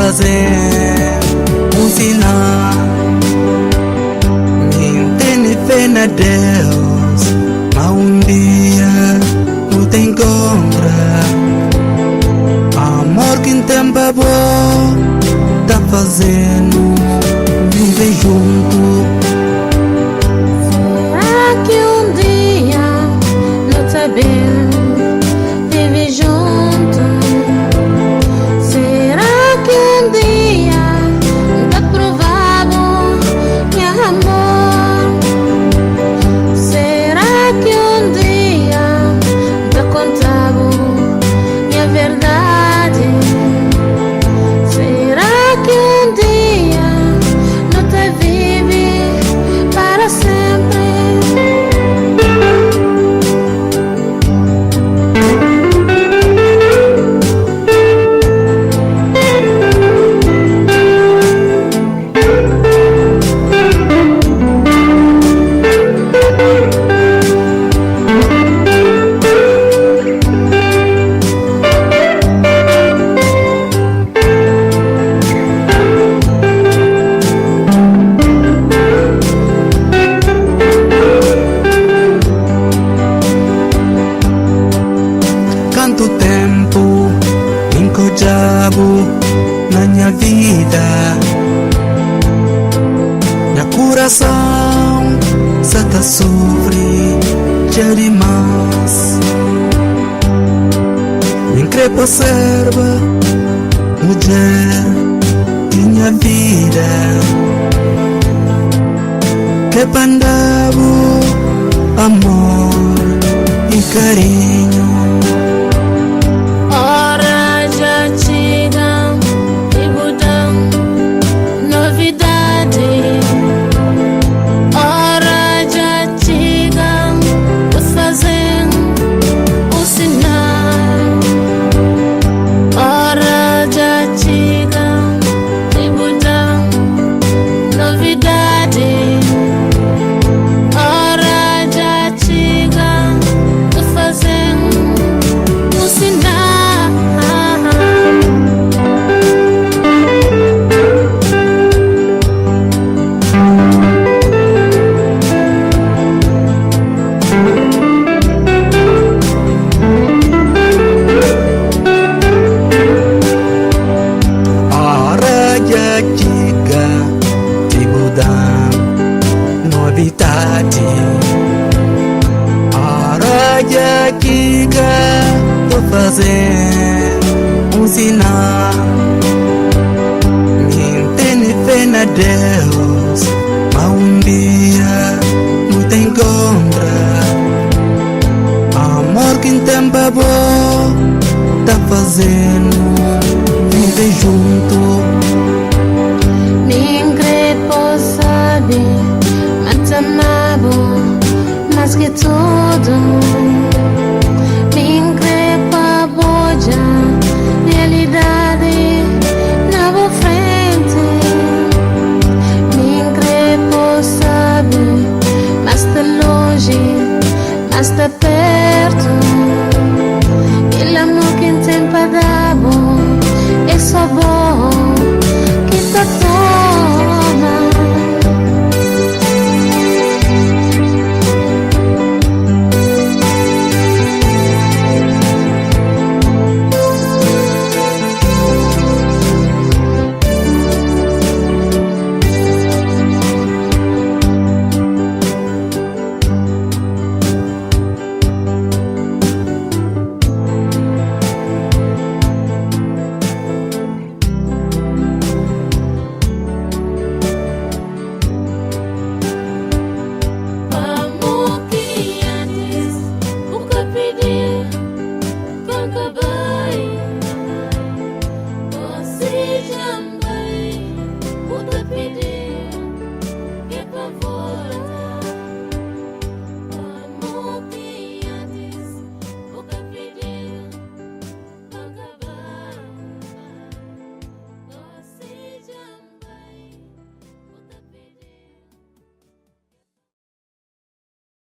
fazer um sinal. Tem fé na Deus, mas um dia não te encontra. Amor que em tempo é bom, tá fazendo viver junto. Será que um dia não tá bem viver junto? Será que um dia tá provado meu amor? Será que um dia tá contado minha verdade? Será que um dia não te vive para sempre? Quanto tempo incojabo na minha vida, meu coração só tá sofre já demais. Nem crepa serva mulher de minha vida, que pandavo amor e carinho. Ora já chega e mudam novidade. Ora já chega os fazendo o sinal. Ora já chega e mudam novidade. Ora já chega os fazendo o sinal. Hora já chega de mudar novidade. Hora já chega de fazer um sinal. Tem fé na Deus, mas um dia não te encontra. Amor que em tempo é bom, tá fazendo viver junto. Ninguém pode saber, mas te amava mais que tudo.